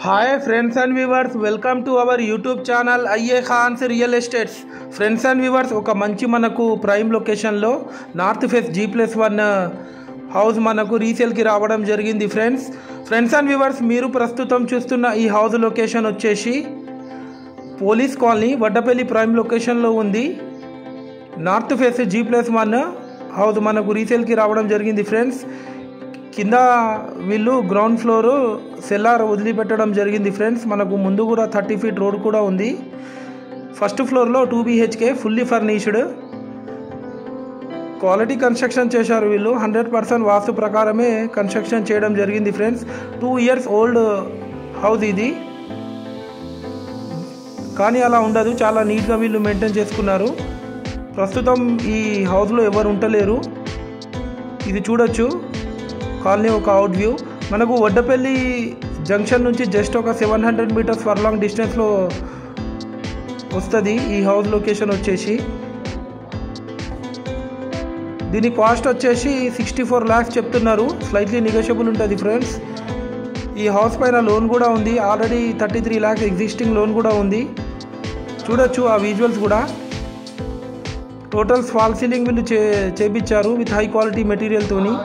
Hi friends and viewers, welcome to our YouTube channel IA Khans Real Estates. Friends and viewers, ఒక మంచి మనకు prime లొకేషన్లో north face G+1 house మనకు రీసేల్కి రావడం జరిగింది ఫ్రెండ్స్ అండ్ వ్యూవర్స్, మీరు ప్రస్తుతం చూస్తున్న ఈ హౌస్ లొకేషన్ వచ్చేసి పోలీస్ కాలనీ వడ్డపల్లి ప్రైమ్ లొకేషన్లో ఉంది. నార్త్ ఫేస్ G+1 హౌస్ మనకు రీసేల్కి రావడం జరిగింది ఫ్రెండ్స్. కింద వీళ్ళు గ్రౌండ్ ఫ్లోర్ సెల్లార్ వదిలిపెట్టడం జరిగింది ఫ్రెండ్స్. మనకు ముందు కూడా 30 ఫీట్ రోడ్ కూడా ఉంది. ఫస్ట్ ఫ్లోర్లో 2 BHK fully furnished quality construction చేశారు వీళ్ళు. 100% వాస్తు ప్రకారమే కన్స్ట్రక్షన్ చేయడం జరిగింది ఫ్రెండ్స్. 2 years ఓల్డ్ హౌస్ ఇది, కానీ అలా ఉండదు, చాలా నీట్గా వీళ్ళు మెయింటైన్ చేసుకున్నారు. ప్రస్తుతం ఈ హౌస్లో ఎవరు ఉండలేరు. ఇది చూడొచ్చు కాలనీ ఒక అవుట్ వ్యూ. మనకు వడ్డపల్లి జంక్షన్ నుంచి జస్ట్ ఒక 700 మీటర్స్ ఫర్లాంగ్ డిస్టెన్స్లో వస్తుంది ఈ హౌస్ లొకేషన్ వచ్చేసి. దీని కాస్ట్ వచ్చేసి 64 lakhs చెప్తున్నారు. స్లైట్లీ నెగోషియబుల్ ఉంటుంది ఫ్రెండ్స్. ఈ హౌస్ పైన లోన్ కూడా ఉంది. ఆల్రెడీ 33 lakhs ఎగ్జిస్టింగ్ లోన్ కూడా ఉంది. చూడొచ్చు ఆ విజువల్స్ కూడా. టోటల్ ఫాల్ సీలింగ్ వీళ్ళు చేపించారు విత్ హై క్వాలిటీ మెటీరియల్తోని.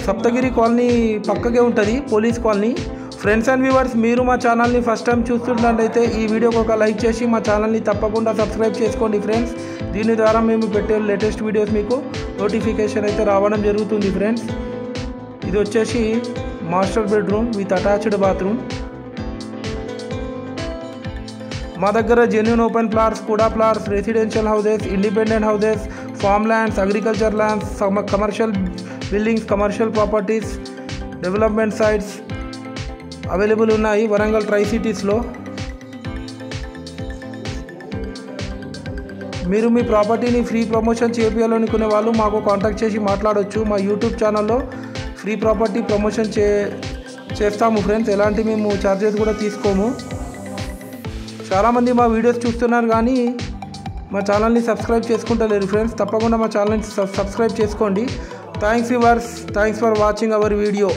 సప్తగిరి కాలనీ పక్కకే ఉంటుంది police colony. Friends and viewers, మీరు మా ఛానల్ని ఫస్ట్ టైం చూస్తున్నట్లయితే ఈ వీడియోకి ఒక లైక్ చేసి మా ఛానల్ని తప్పకుండా సబ్స్క్రైబ్ చేసుకోండి ఫ్రెండ్స్. దీని ద్వారా మేము పెట్టే లేటెస్ట్ వీడియోస్ మీకు నోటిఫికేషన్ అయితే రావడం జరుగుతుంది ఫ్రెండ్స్. ఇది వచ్చేసి master bedroom with attached bathroom. మా దగ్గర జెన్యూన్ ఓపెన్ ప్లాట్స్, కూడా plots, residential houses, independent houses, farm lands, agriculture lands, commercial buildings, commercial properties, development sites available ఉన్నాయి వరంగల్ ట్రై సిటీస్లో. మీరు మీ ప్రాపర్టీని ఫ్రీ ప్రమోషన్ చేయాలనుకునే వాళ్ళు మాకు కాంటాక్ట్ చేసి మాట్లాడవచ్చు. మా యూట్యూబ్ ఛానల్లో ఫ్రీ ప్రాపర్టీ ప్రమోషన్ చేస్తాము ఫ్రెండ్స్. ఎలాంటి మేము ఛార్జెస్ కూడా తీసుకోము. చాలామంది మా వీడియోస్ చూస్తున్నారు కానీ మా ఛానల్ని సబ్స్క్రైబ్ చేసుకుంటలేరు ఫ్రెండ్స్. తప్పకుండా మా ఛానల్ని సబ్స్క్రైబ్ చేసుకోండి. Thanks viewers, thanks for watching our video.